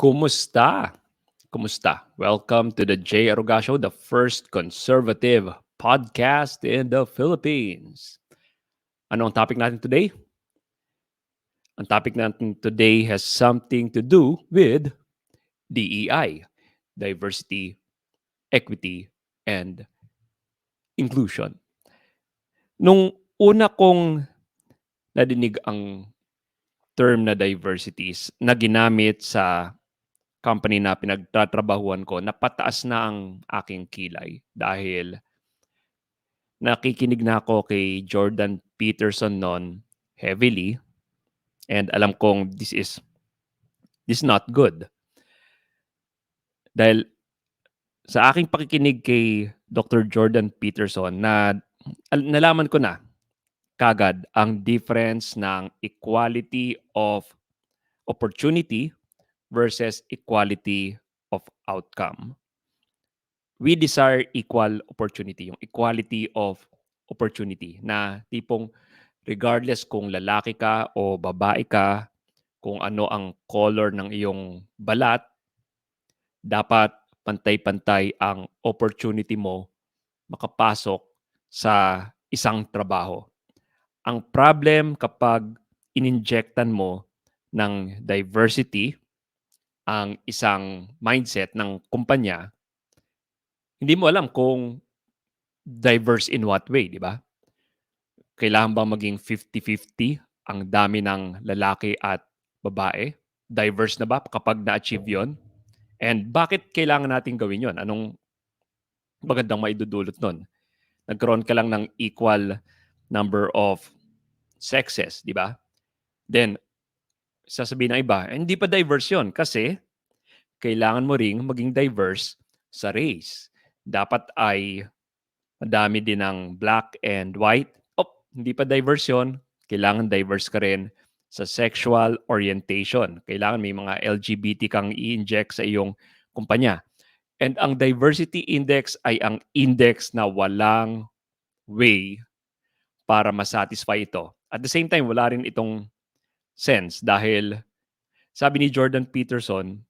Kumusta? Kumusta? Welcome to the J. Aruga Show, the first conservative podcast in the Philippines. Ano ang topic natin today? Ang topic natin today has something to do with DEI, diversity, equity, and inclusion. Nung una kong nadinig ang term na diversities na ginamit sa company na pinagtatrabahuan ko, napataas na ang aking kilay dahil nakikinig na ako kay Jordan Peterson noon heavily, and alam kong this is not good. Dahil sa aking pakikinig kay Dr. Jordan Peterson na nalaman ko na kagad ang difference ng equality of opportunity versus equality of outcome. We desire equal opportunity, yung equality of opportunity na tipong regardless kung lalaki ka o babae ka, kung ano ang color ng iyong balat, dapat pantay-pantay ang opportunity mo makapasok sa isang trabaho. Ang problem kapag ininjectan mo ng diversity ang isang mindset ng kumpanya, hindi mo alam kung diverse in what way, di ba? Kailangan bang maging 50-50 ang dami ng lalaki at babae? Diverse na ba kapag na-achieve yon? And bakit kailangan natin gawin yon? Anong magandang maidudulot nun? Nagkaroon ka lang ng equal number of sexes, di ba? Then, sasabihin ng iba, hindi pa diverse yon kasi kailangan mo ring maging diverse sa race. Dapat ay madami din ng black and white. Hindi pa diverse yun. Kailangan diverse ka rin sa sexual orientation. Kailangan may mga LGBT kang i-inject sa iyong kumpanya. And ang diversity index ay ang index na walang way para masatisfy ito. At the same time, wala rin itong sense dahil sabi ni Jordan Peterson,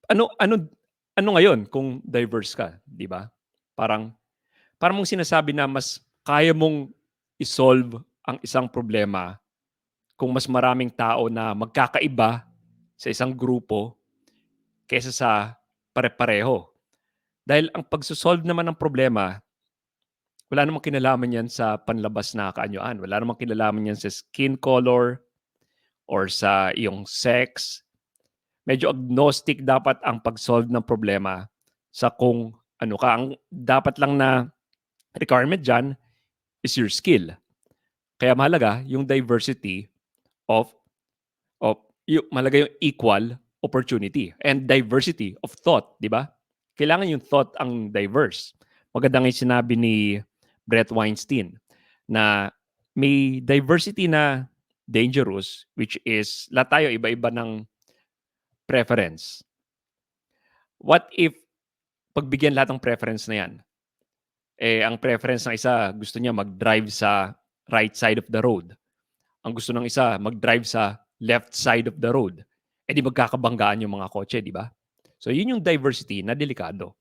ano ano ano ngayon kung diverse ka, 'di ba? Parang parang mong sinasabi na mas kaya mong i-solve ang isang problema kung mas maraming tao na magkakaiba sa isang grupo kaysa sa pare-pareho. Dahil ang pagsosolve naman ng problema, wala namang kinalaman yan sa panlabas na kaanyuan. Wala namang kinalaman yan sa skin color or sa iyong sex. Medyo agnostic dapat ang pag-solve ng problema sa kung ano ka. Ang dapat lang na requirement dyan is your skill. Kaya mahalaga yung diversity of yung mahalaga yung equal opportunity and diversity of thought, di ba? Kailangan yung thought ang diverse. Maganda nga yung sinabi ni Brett Weinstein na may diversity na dangerous, which is lahat tayo iba-iba ng preference. What if pagbigyan lahat ng preference na yan? Ang preference ng isa, gusto niya mag-drive sa right side of the road. Ang gusto ng isa, mag-drive sa left side of the road. Di magkakabanggaan yung mga kotse, di ba? So, yun yung diversity na delikado.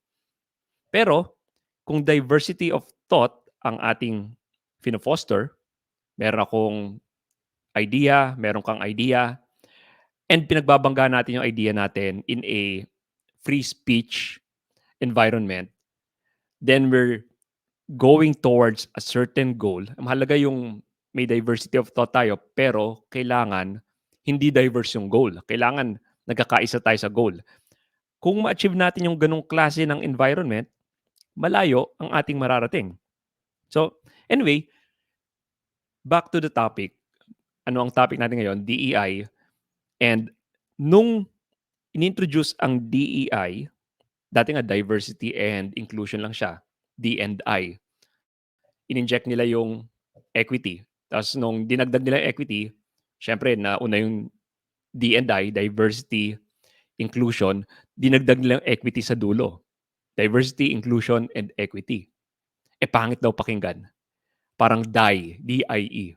Pero, kung diversity of thought ang ating fino-foster, meron akong idea, meron kang idea, and pinagbabanggaan natin yung idea natin in a free speech environment, then we're going towards a certain goal. Mahalaga yung may diversity of thought tayo, pero kailangan hindi diverse yung goal. Kailangan nagkakaisa tayo sa goal. Kung ma-achieve natin yung ganong klase ng environment, malayo ang ating mararating. So, anyway, back to the topic. Ano ang topic natin ngayon? DEI. And nung inintroduce ang DEI, dati nga diversity and inclusion lang siya, D and I. In-inject nila yung equity. Tapos nung dinagdag nila yung equity, syempre nauna yung D and I, diversity, inclusion, dinagdag nila yung equity sa dulo. Diversity, inclusion, and equity. Pangit daw pakinggan. Parang DIE, D-I-E.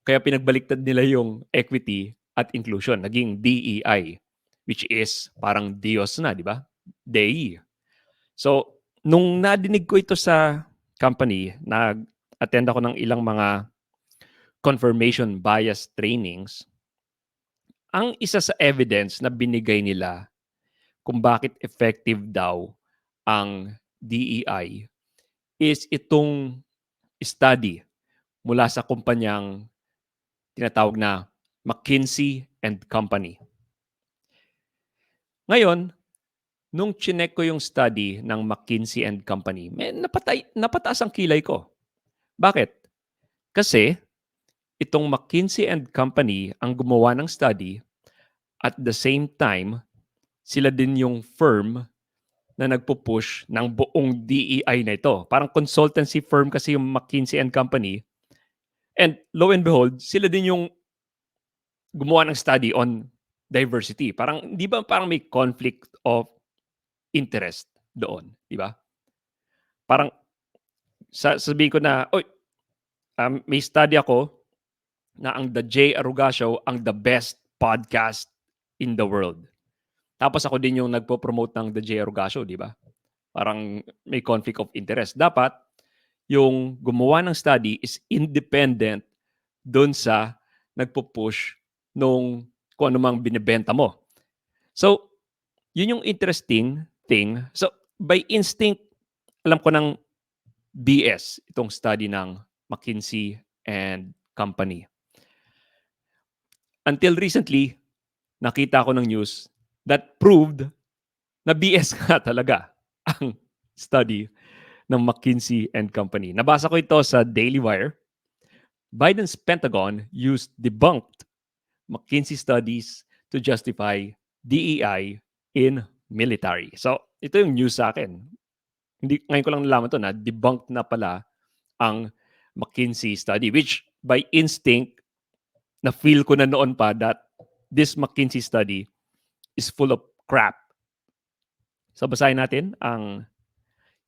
Kaya pinagbaliktad nila yung equity at Inclusion, naging DEI, which is parang Diyos na, di ba? DEI. So, nung nadinig ko ito sa company, nag-attend ako ng ilang mga confirmation bias trainings, ang isa sa evidence na binigay nila kung bakit effective daw ang DEI is itong study mula sa kumpanyang tinatawag na McKinsey and Company. Ngayon, nung chinek ko yung study ng McKinsey and Company, napataas ang kilay ko. Bakit? Kasi itong McKinsey and Company ang gumawa ng study at the same time, sila din yung firm na nagpo-push ng buong DEI na ito. Parang consultancy firm kasi yung McKinsey and Company. And lo and behold, sila din yung gumawa ng study on diversity. Parang, di ba parang may conflict of interest doon, di ba? Parang sabihin ko na, oy, may study ako na ang The J. Aruga Show ang the best podcast in the world. Tapos ako din yung nagpo-promote ng The J. Aruga Show, di ba? Parang may conflict of interest. Dapat yung gumawa ng study is independent doon sa nagpo-push nung kung ano mang binibenta mo. So, yun yung interesting thing. So, by instinct, alam ko ng BS itong study ng McKinsey and Company. Until recently, nakita ko ng news that proved na BS nga talaga ang study ng McKinsey and Company. Nabasa ko ito sa Daily Wire. Biden's Pentagon used debunked McKinsey studies to justify DEI in military. So, ito yung news sa akin. Ngayon ko lang nalaman to na debunked na pala ang McKinsey study, which by instinct, na-feel ko na noon pa that this McKinsey study is full of crap. So, basahin natin ang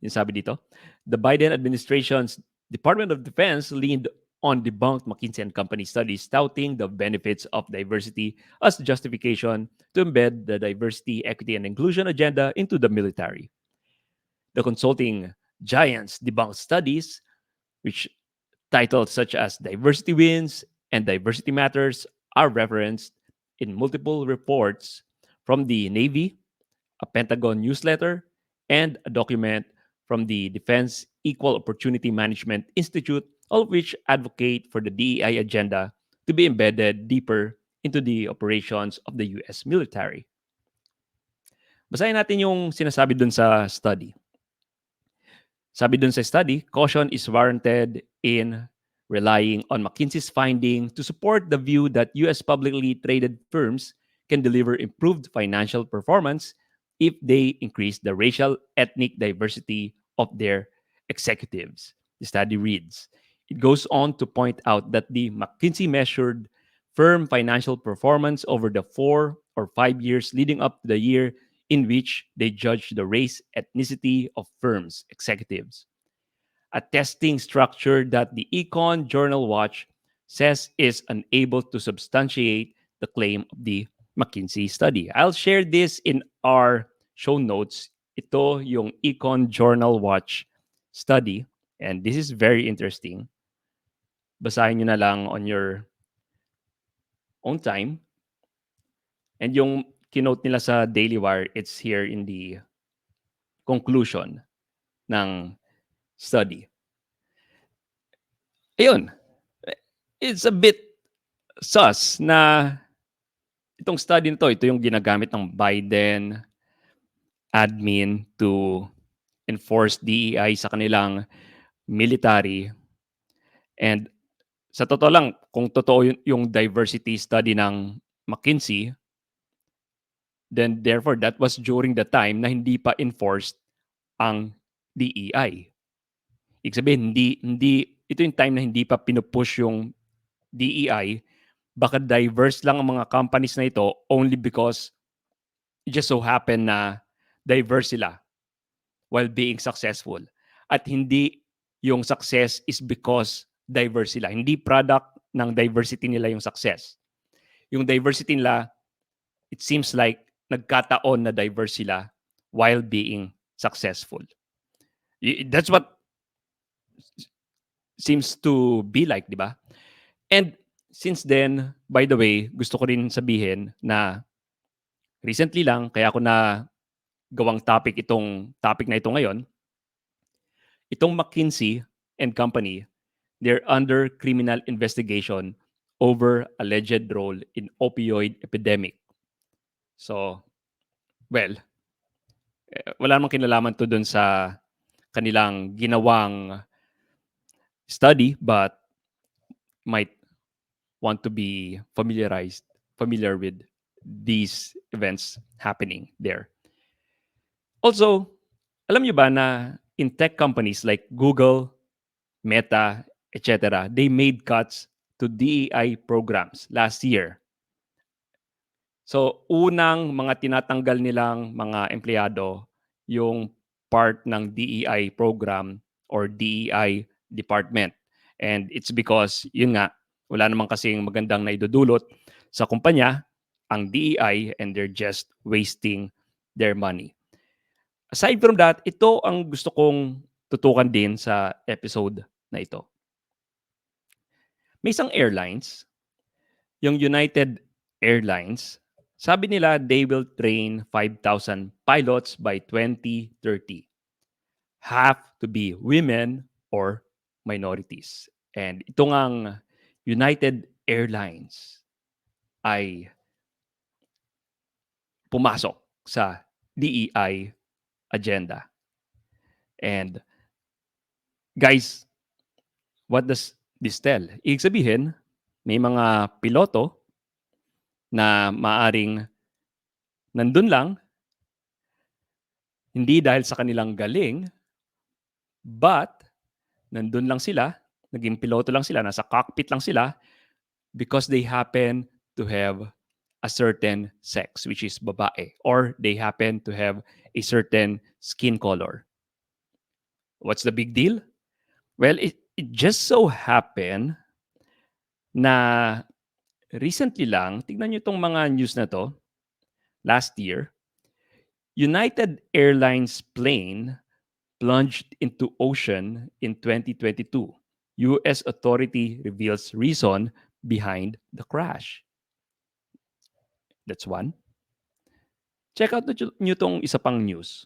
yung sabi dito. The Biden administration's Department of Defense leaned on debunked McKinsey and Company studies touting the benefits of diversity as justification to embed the diversity, equity, and inclusion agenda into the military. The consulting giants debunked studies which titles such as Diversity Wins and Diversity Matters are referenced in multiple reports from the Navy, a Pentagon newsletter, and a document from the Defense Equal Opportunity Management Institute, all of which advocate for the DEI agenda to be embedded deeper into the operations of the US military. Basahin natin yung sinasabi dun sa study. Sabi dun sa study, caution is warranted in relying on McKinsey's finding to support the view that US publicly traded firms can deliver improved financial performance if they increase the racial ethnic diversity of their executives. The study reads, it goes on to point out that the McKinsey measured firm financial performance over the 4 or 5 years leading up to the year in which they judged the race ethnicity of firms' executives. A testing structure that the Econ Journal Watch says is unable to substantiate the claim of the McKinsey study. I'll share this in our show notes. Ito yung Econ Journal Watch study, and this is very interesting. Basahin nyo na lang on your own time. And yung kinote nila sa Daily Wire, it's here in the conclusion ng study. Ayun, it's a bit sus na itong study nito, ito yung ginagamit ng Biden admin to enforce DEI sa kanilang military. And sa totoo lang, kung totoo yung diversity study ng McKinsey, then therefore that was during the time na hindi pa enforced ang DEI. Ibig sabihin, ito yung time na hindi pa pinupush yung DEI. Baka diverse lang ang mga companies na ito only because it just so happen na diverse sila while being successful. At hindi yung success is because diverse sila. Hindi product ng diversity nila yung success. yung diversity nila, it seems like nagkataon na diverse sila while being successful. That's what seems to be like, di ba? And since then, by the way, gusto ko rin sabihin na recently lang, kaya ako na gawang topic na ito ngayon, itong McKinsey and Company, they're under criminal investigation over alleged role in opioid epidemic. So, well, wala namang kinalaman to dun sa kanilang ginawang study, but might want to be familiar with these events happening there. Also, alam nyo ba na in tech companies like Google, Meta, etc., they made cuts to DEI programs last year. So, unang mga tinatanggal nilang mga empleyado yung part ng DEI program or DEI department. And it's because, yun nga, wala namang kasing magandang naidudulot sa kumpanya ang DEI and they're just wasting their money. Aside from that, ito ang gusto kong tutukan din sa episode na ito. May isang airlines, yung United Airlines, sabi nila they will train 5,000 pilots by 2030. Half to be women or minorities. And ito ngang United Airlines ay pumasok sa DEI agenda. And guys, what does this tell? Ibig sabihin, may mga piloto na maaring nandun lang, hindi dahil sa kanilang galing, but nandun lang sila, naging piloto lang sila, nasa cockpit lang sila because they happen to have a certain sex, which is babae, or they happen to have a certain skin color. What's the big deal? Well, it just so happened na recently lang, tignan nyo itong mga news na to, last year, United Airlines plane plunged into ocean in 2022. US authority reveals reason behind the crash. That's one. Check out nyo itong isa pang news.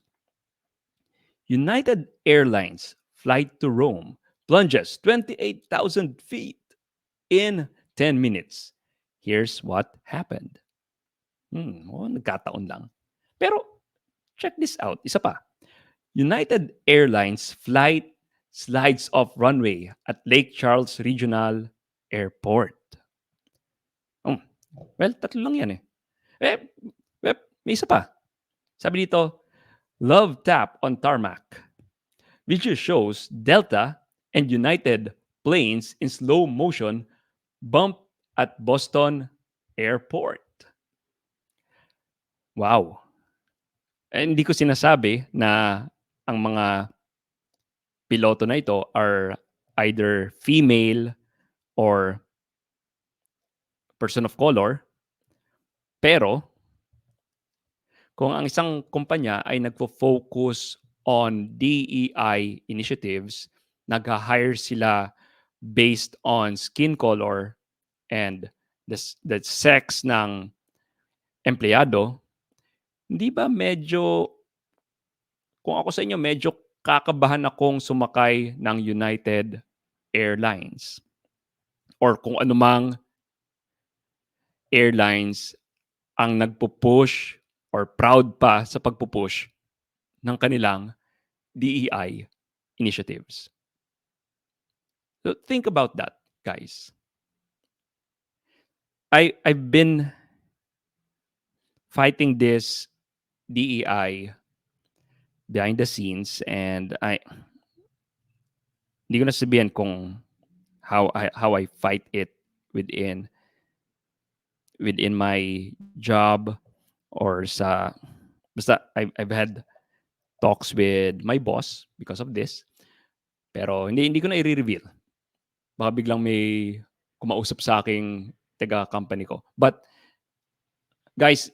United Airlines flight to Rome plunges 28,000 feet in 10 minutes. Here's what happened. Nagkataon lang. Pero check this out. Isa pa. United Airlines flight slides off runway at Lake Charles Regional Airport. Well, tatlo lang yan eh. May isa pa. Sabi dito, love tap on tarmac. Video shows Delta and United planes in slow motion bump at Boston Airport. Wow. Hindi ko sinasabi na ang mga piloto na ito are either female or person of color. Pero, kung ang isang kumpanya ay nagfo-focus on DEI initiatives, nag-hire sila based on skin color and the sex ng empleyado, hindi ba medyo, kung ako sa inyo, medyo kakabahan akong sumakay ng United Airlines or kung anumang airlines ang nagpo-push or proud pa sa pagpo-push ng kanilang DEI initiatives. So think about that, guys. I've been fighting this DEI behind the scenes and hindi ko na sabihin kung how I fight it within my job or sa basta I've had talks with my boss because of this. Pero hindi ko na i-reveal. Baka biglang may kumausap sa aking taga company ko. But Guys,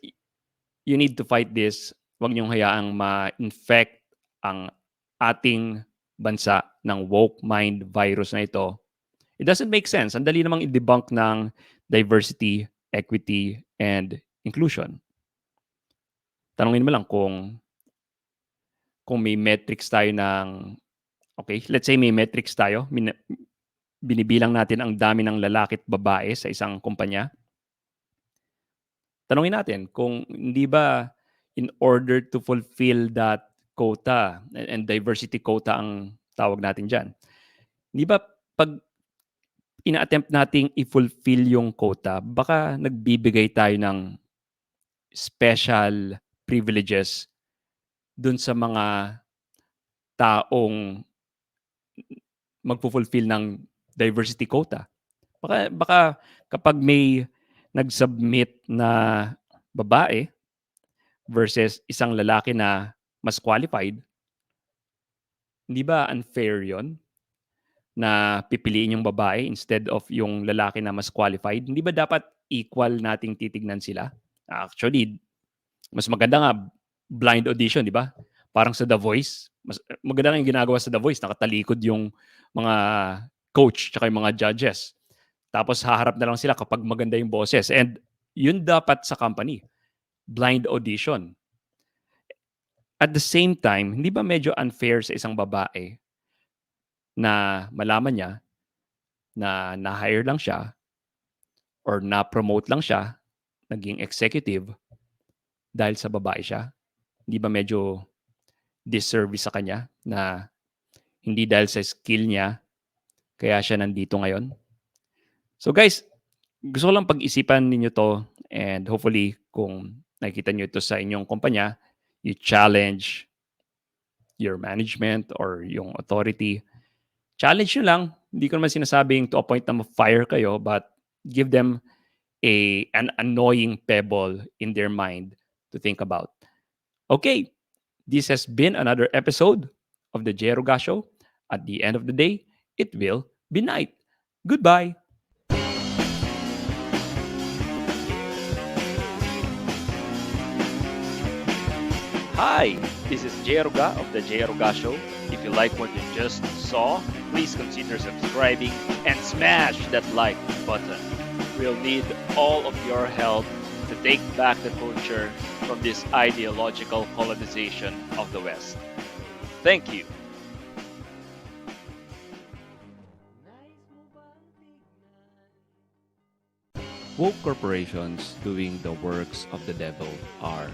you need to fight this. Huwag niyong hayaang ma-infect ang ating bansa ng woke mind virus na ito. It doesn't make sense. Ang dali namang i-debunk ng diversity, equity, and inclusion. Tanungin mo lang kung may metrics tayo ng, okay, let's say may metrics tayo, binibilang natin ang dami ng lalaki at babae sa isang kumpanya. Tanungin natin kung hindi ba in order to fulfill that quota and diversity quota ang tawag natin dyan, hindi ba pag ina-attempt nating i-fulfill yung quota, baka nagbibigay tayo ng special privileges dun sa mga taong magfu-fulfill ng diversity quota. Baka kapag may nag-submit na babae versus isang lalaki na mas qualified, hindi ba unfair yon na pipiliin yung babae instead of yung lalaki na mas qualified? Hindi ba dapat equal nating titignan sila? Actually, mas maganda nga blind audition, di ba? Parang sa The Voice. Mas maganda nga yung ginagawa sa The Voice. Nakatalikod yung mga coach tsaka yung mga judges. Tapos haharap na lang sila kapag maganda yung boses. And yun dapat sa company. Blind audition. At the same time, hindi ba medyo unfair sa isang babae na malaman niya na na-hire lang siya or na-promote lang siya, naging executive dahil sa babae siya? Hindi ba medyo disservice sa kanya na hindi dahil sa skill niya kaya siya nandito ngayon? So guys, gusto ko lang pag-isipan ninyo to, and hopefully kung nakikita nyo ito sa inyong kumpanya, you challenge your management or yung authority. Challenge nyo lang. Hindi ko naman sinasabing to a point na ma-fire kayo, but give them an annoying pebble in their mind to think about. Okay, this has been another episode of the Jay Roga Show. At the end of the day, it will be night. Goodbye. Hi, this is Jay Roga of the Jay Roga Show. If you like what you just saw, please consider subscribing and smash that like button. We'll need all of your help to take back the culture from this ideological colonization of the West. Thank you. Woke corporations doing the works of the devil are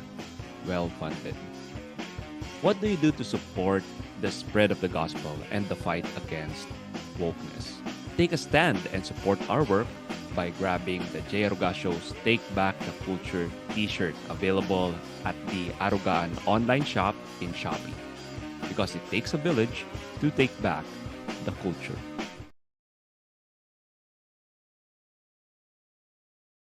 well funded. What do you do to support the spread of the gospel and the fight against wokeness? Take a stand and support our work by grabbing the Jay Aruga Show's Take Back the Culture t-shirt available at the Arugaan online shop in Shopee. Because it takes a village to take back the culture.